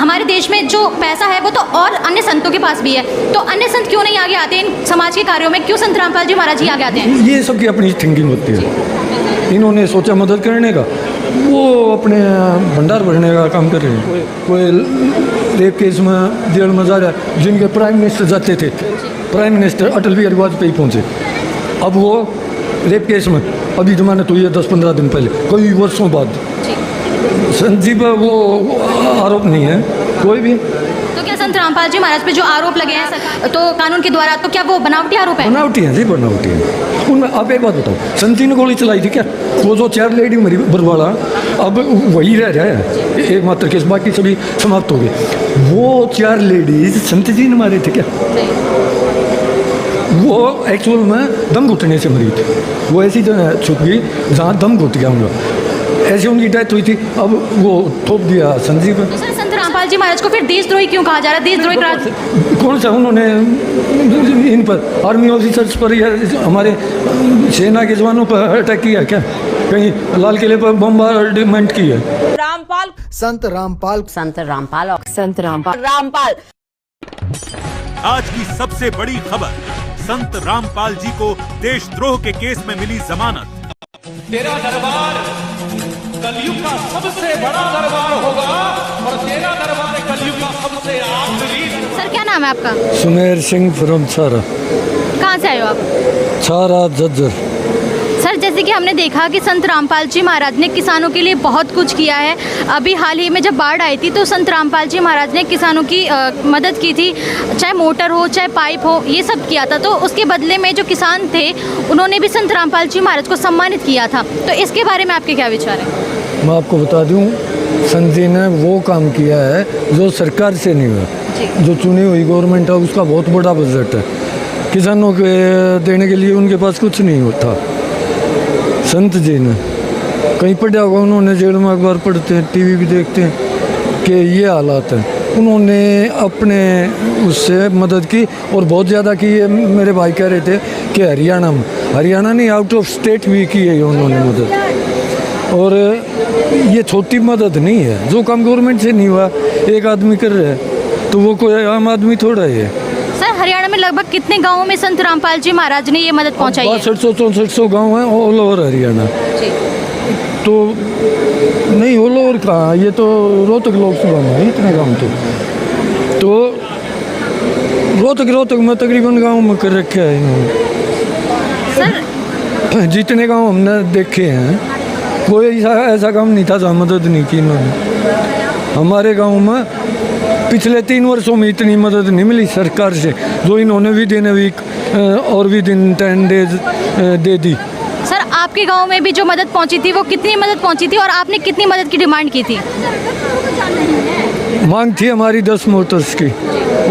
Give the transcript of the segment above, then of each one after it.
हमारे देश में जो पैसा है वो तो और अन्य संतों के पास भी है, तो अन्य संत क्यों नहीं आगे आते इन समाज के कार्यों में? क्यों संत रामपाल जी महाराज ही आगे आते हैं? ये सबकी अपनी थिंकिंग होती है। इन्होंने सोचा मदद करने का, वो अपने भंडार भरने का काम कर रहे हैं। कोई रेप केस में जेल में जा रहा है, जिनके प्राइम मिनिस्टर जाते थे, प्राइम मिनिस्टर अटल बिहारी वाजपेयी पहुँचे। अब वो रेप केस में अभी जमानत हुई है 10-15 दिन पहले, कई वर्षों बाद। संजीव वो आरोप नहीं है कोई भी। तो क्या संत रामपाल जी महाराज पे जो आरोप लगे हैं तो कानून के द्वारा, तो क्या वो बनावटी आरोप है? बनावटी है जी, बनावटी है। उनमें आप एक बात बताओ, संती ने गोली चलाई थी क्या? वो जो 4 लेडी मरी बरवाड़ा, अब वही रह रहा है एकमात्र केस, बाकी सभी समाप्त हो गए। वो 4 लेडीज संत जी ने मारे थे क्या? वो एक्चुअल में दम घुटने से मरी थी। वो ऐसी जगह छुप गई जहाँ दम घुट गया उनका, ऐसे उनकी डेथ हुई थी। अब वो थोप दिया संजीव। तो सर संत रामपाल जी महाराज को फिर देशद्रोही क्यों कहा जा रहा है? देशद्रोही कौन सा उन्होंने इन पर आर्मी ऑफिसर्स पर या हमारे सेना के जवानों पर अटैक किया क्या? कहीं लाल किले पर बम्बार्डमेंट की है? रामपाल, संत रामपाल, संत रामपाल और संत रामपाल, रामपाल। आज की सबसे बड़ी खबर, संत रामपाल जी को देशद्रोह के केस में मिली जमानत। तेरा दरबार कलयुग का सबसे बड़ा दरबार होगा और तेरा दरबार कलयुग का सबसे आखिरी। सर क्या नाम है आपका? सुमेर सिंह फ्रॉम छारा। कहाँ से आए हो आप? छारा झज्जर। सर जैसे कि हमने देखा कि संत रामपाल जी महाराज ने किसानों के लिए बहुत कुछ किया है। अभी हाल ही में जब बाढ़ आई थी तो संत रामपाल जी महाराज ने किसानों की मदद की थी, चाहे मोटर हो चाहे पाइप हो, ये सब किया था। तो उसके बदले में जो किसान थे उन्होंने भी संत रामपाल जी महाराज को सम्मानित किया था। तो इसके बारे में आपके क्या विचार हैं? मैं आपको बता दूं, संत जी ने वो काम किया है जो सरकार से नहीं हुआ। जो चुनी हुई गवर्नमेंट है उसका बहुत बड़ा बजट है, किसानों के देने के लिए उनके पास कुछ नहीं होता। संत जी ने कहीं पढ़ा होगा, उन्होंने जेल में अखबार पढ़ते हैं, टीवी भी देखते हैं कि ये हालात हैं। उन्होंने अपने उससे मदद की और बहुत ज़्यादा की है। मेरे भाई कह रहे थे कि हरियाणा नहीं, आउट ऑफ स्टेट भी की है उन्होंने मदद। और ये छोटी मदद नहीं है, जो काम गवर्नमेंट से नहीं हुआ एक आदमी कर रहा है तो वो कोई आम आदमी थोड़ा ही है। सर हरियाणा में लगभग कितने गाँवों में संत रामपाल जी महाराज ने ये मदद पहुँचाई है? 6200-6400 गाँव हैं ऑल ओवर हरियाणा। तो नहीं ऑल ओवर कहाँ, ये तो रोहतक लोकसभा में इतने गाँव तो रोहतक में तकरीबन गाँव में कर रखे है इन्होंने। सर जितने गाँव हमने देखे हैं कोई ऐसा काम नहीं था जहाँ मदद नहीं की इन्होंने। हमारे गाँव में पिछले 3 वर्षों में इतनी मदद नहीं मिली सरकार से जो इन्होंने विद इन वीक और with in 10 days they the. Sir आपके गांव में भी जो मदद पहुंची थी वो कितनी मदद पहुंची थी और आपने कितनी मदद की डिमांड की थी? मांग थी हमारी 10 मोटर्स की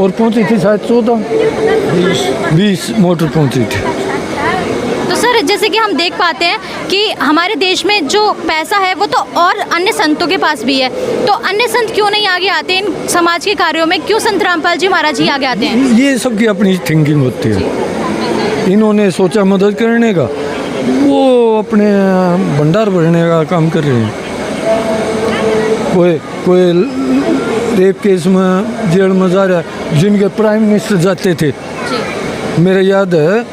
और पहुंची थी शायद 14-20 मोटर पहुंची थी। तो सर जैसे कि हम देख पाते हैं कि हमारे देश में जो पैसा है वो तो और अन्य संतों के पास भी है, तो अन्य संत क्यों नहीं आगे आते इन समाज के कार्यों में? क्यों संत रामपाल जी महाराज ही आगे आते हैं? ये सबकी अपनी थिंकिंग होती है। इन्होंने सोचा मदद करने का, वो अपने भंडार भरने का काम कर रहे हैं। कोई रेप केस में जेल में जा रहा है, जिनके प्राइम मिनिस्टर जाते थे। मेरे याद है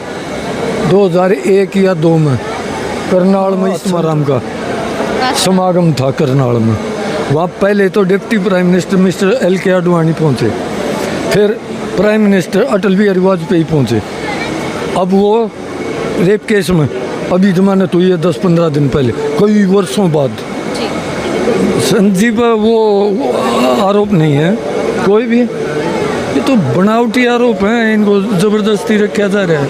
2001 या 2 में करनाल में इस्माराम का समागम था करनाल में। वहाँ पहले तो deputy prime minister mister LK Advani पहुँचे, फिर प्राइम मिनिस्टर अटल बिहारी वाजपेयी पहुँचे। अब वो रेप केस में अभी जमानत हुई है 10-15 दिन पहले, कई वर्षों बाद। संजीव वो आरोप नहीं है कोई भी, ये तो बनावटी आरोप है, इनको ज़बरदस्ती रखा जा रहा है।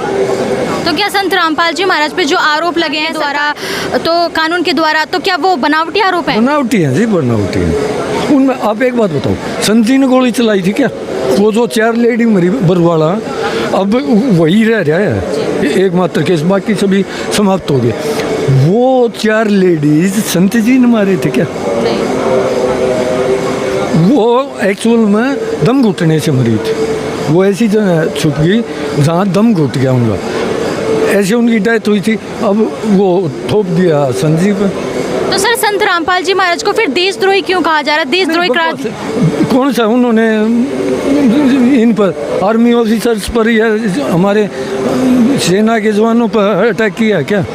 तो क्या संत रामपाल जी महाराज पे जो आरोप लगे हैं द्वारा, तो कानून के द्वारा, तो क्या वो बनावटी आरोप है? बनावटी है जी, बनावटी है। उनमें आप एक बात बताओ, संत जी ने गोली चलाई थी क्या? वो जो 4 लेडी मरी बरवाड़ा, अब वही रह रहा है एकमात्र केस, बाकी सभी समाप्त हो गए। वो 4 लेडीज संत जी ने मारे थे क्या? वो एक्चुअल में दम घुटने से मरी थी। वो ऐसी जगह छुप गई जहाँ दम घुट गया उनका, ऐसे उनकी डेथ हुई थी। अब वो थोप दिया संजीव। तो सर संत रामपाल जी महाराज को फिर देशद्रोही क्यों कहा जा रहा है? देशद्रोही कौन सा उन्होंने इन पर आर्मी ऑफिसर्स पर या हमारे सेना के जवानों पर अटैक किया क्या?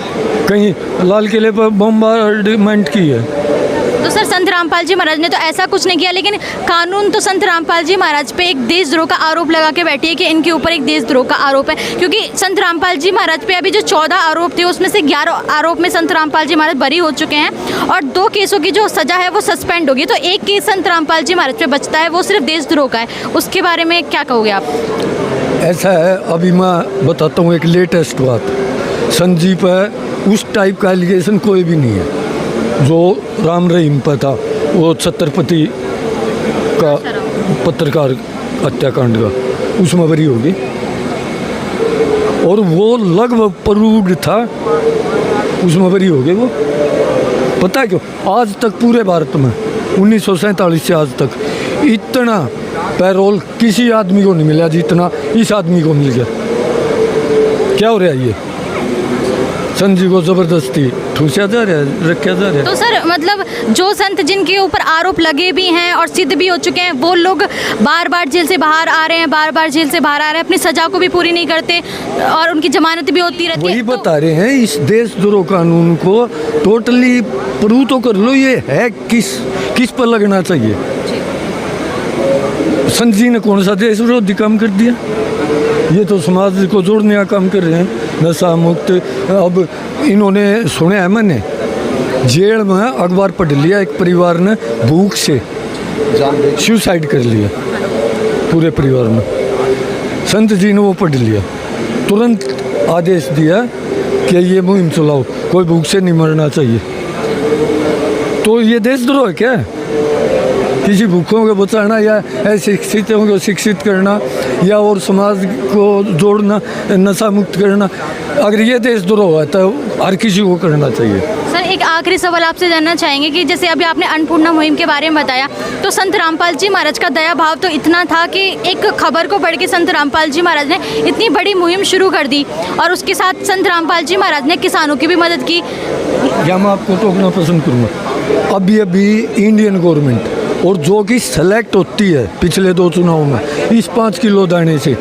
कहीं लाल किले पर बम्बार्डमेंट की है? तो सर संत रामपाल जी महाराज ने तो ऐसा कुछ नहीं किया, लेकिन कानून तो संत रामपाल जी महाराज पे एक देशद्रोह का आरोप लगा के बैठी है कि इनके ऊपर एक देशद्रोह का आरोप है, क्योंकि संत रामपाल जी महाराज पे अभी जो 14 आरोप थे उसमें से 11 आरोप में संत रामपाल जी महाराज बरी हो चुके हैं और 2 केसों की जो सजा है वो सस्पेंड होगी। तो एक केस संत रामपाल जी महाराज पे बचता है, वो सिर्फ देशद्रोह का है। उसके बारे में क्या कहोगे आप? ऐसा है, अभी मैं बताता हूँ एक लेटेस्ट बात। संत जी पर उस टाइप का एलिगेशन कोई भी नहीं है जो राम रहीम पर था, वो छत्रपति का पत्रकार हत्याकांड का, उसमें बरी होगी और वो लगभग प्रूव्ड था, उसमें बरी होगी वो। पता है क्यों? आज तक पूरे भारत में 1947 से आज तक इतना पैरोल किसी आदमी को नहीं मिला जितना इस आदमी को मिल गया। क्या हो रहा है ये? संत जी को जबरदस्ती ठूसा जा रहा है, रखा जा रहा है। तो सर मतलब जो संत जिनके ऊपर आरोप लगे भी हैं और सिद्ध भी हो चुके हैं, वो लोग बार बार जेल से बाहर आ रहे हैं, बार बार जेल से बाहर आ रहे हैं, अपनी सजा को भी पूरी नहीं करते और उनकी जमानत भी होती रहती है। वही बता रहे हैं, इस देशद्रोह कानून को टोटली प्रूव तो कर लो, ये है किस पर लगना चाहिए। संत जी ने कौन सा देश विरोधी काम कर दिया? ये तो समाज को जोड़ने का काम कर रहे हैं, नशा मुक्त। अब इन्होंने सुना है, मैंने जेल में अखबार पढ़ लिया, एक परिवार ने भूख से सुसाइड कर लिया पूरे परिवार में। संत जी ने वो पढ़ लिया, तुरंत आदेश दिया कि ये मुहिम चलाओ, कोई भूख से नहीं मरना चाहिए। तो ये देशद्रोह है क्या? किसी भूखों को बचाना या अशिक्षितों को शिक्षित करना या और समाज को जोड़ना, नशा मुक्त करना, अगर ये देशद्रोह है तो हर किसी को करना चाहिए। सर एक आखिरी सवाल आपसे जानना चाहेंगे कि जैसे अभी आपने अन्नपूर्णा मुहिम के बारे में बताया, तो संत रामपाल जी महाराज का दया भाव तो इतना था कि एक खबर को पढ़ के संत रामपाल जी महाराज ने इतनी बड़ी मुहिम शुरू कर दी और उसके साथ संत रामपाल जी महाराज ने किसानों की भी मदद की। या मैं आपको टोकना पसंद करूँगा, अभी इंडियन गवर्नमेंट और जो कि सेलेक्ट होती है पिछले 2 चुनाव में इस 5 किलो दाने से,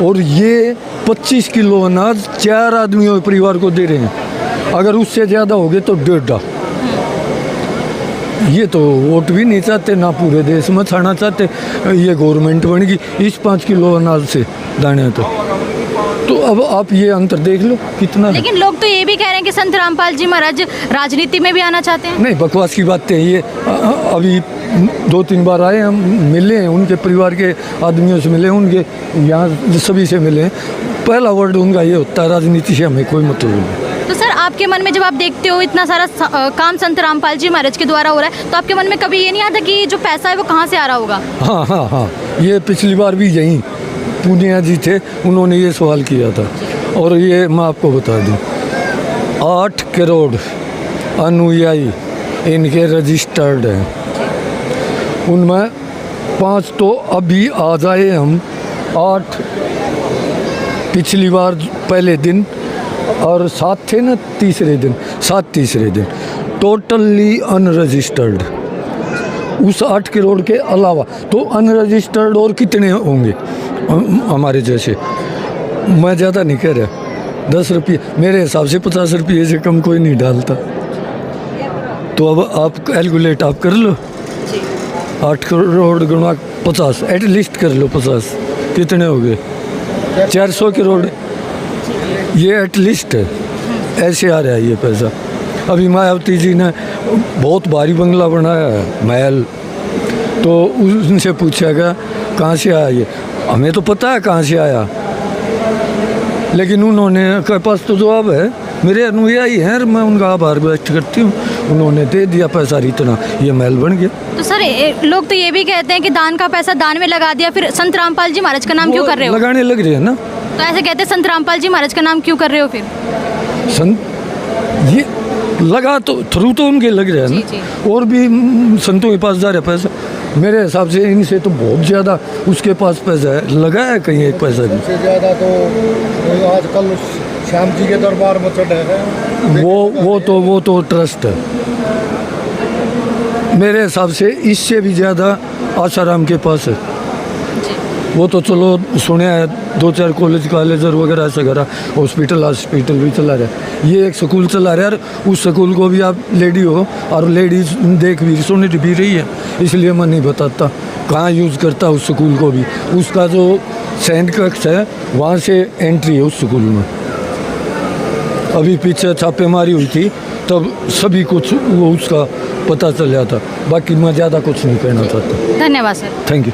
और ये 25 किलो अनाज 4 आदमियों के परिवार को दे रहे हैं। अगर उससे ज़्यादा हो गए तो 1.5। ये तो वोट भी नहीं चाहते, ना पूरे देश में छाना चाहते। ये गवर्नमेंट बन गई इस 5 किलो अनाज से दाने तो अब आप ये अंतर देख लो कितना। लेकिन लोग तो ये भी कह रहे हैं कि संत रामपाल जी महाराज राजनीति में भी आना चाहते हैं। नहीं, बकवास की बातें हैं ये। अभी 2-3 बार आए, हम मिले हैं, उनके परिवार के आदमियों से मिले, उनके यहाँ सभी से मिले हैं। पहला वर्ड उनका ये होता है, राजनीति से हमें कोई मतलब नहीं। तो सर आपके मन में जब आप देखते हो इतना सारा काम संत रामपाल जी महाराज के द्वारा हो रहा है, तो आपके मन में कभी ये नहीं आता कि जो पैसा है वो कहाँ से आ रहा होगा? हाँ, ये पिछली बार भी यहीं पूनिया जी थे, उन्होंने ये सवाल किया था। और ये मैं आपको बता दूं, 8 करोड़ अनुयायी इनके रजिस्टर्ड हैं, उनमें 5 तो अभी आ जाए हम, 8 पिछली बार पहले दिन और 7 थे ना तीसरे दिन, 7 तीसरे दिन, टोटली अनरजिस्टर्ड। उस 8 करोड़ के अलावा तो अनरजिस्टर्ड और कितने होंगे हमारे जैसे? मैं ज़्यादा नहीं कह रहा, 10 रुपये मेरे हिसाब से 50 रुपये से कम कोई नहीं डालता। तो अब आप कैलकुलेट आप कर लो, 8 करोड़ गुणा 50, एटलीस्ट कर लो 50, कितने हो गए? 400 करोड़। ये एटलीस्ट है, ऐसे आ रहा है ये पैसा। अभी मायावती जी ने बहुत भारी बंगला बनाया है, महल, तो उनसे पूछा गया कहाँ से आया ये? हमें तो पता है कहाँ से आया, लेकिन उन्होंने के पास तो जवाब है, मेरे अनुयायी हैं, मैं उनका आभार व्यक्त करती हूँ, उन्होंने दे दिया पैसा, इतना ये महल बन गया। तो सर लोग तो ये भी कहते हैं कि दान का पैसा दान में लगा दिया, फिर संत रामपाल जी महाराज का नाम क्यों कर रहे हो? लगाने लग रहे हैं ना, तो ऐसे कहते हैं संत रामपाल जी महाराज का नाम क्यों कर रहे हो फिर? ये लगा तो थ्रू तो उनके लग रहे हैं ना, और भी संतों के पास जा रहा है पैसा। मेरे हिसाब से इनसे तो बहुत ज़्यादा उसके पास पैसा है, लगा है कहीं एक पैसा भी। इससे ज़्यादा तो आजकल श्याम जी के दरबार में चढ़े हैं, वो तो ट्रस्ट है। मेरे हिसाब से इससे भी ज़्यादा आसाराम के पास है। जी वो तो चलो सुने है 2-4 कॉलेज वगैरह ऐसा करा, हॉस्पिटल भी चला रहा है। ये एक स्कूल चला रहा है और उस स्कूल को भी आप लेडी हो और लेडीज देख भी सुन भी रही है, इसलिए मैं नहीं बताता कहाँ यूज़ करता उस स्कूल को भी। उसका जो सैंड कक्ष है वहाँ से एंट्री है उस स्कूल में। अभी पीछे छापेमारी हुई थी तब सभी कुछ वो उसका पता चल जाता। बाकी मैं ज़्यादा कुछ नहीं कहना चाहता। धन्यवाद सर। Thank you.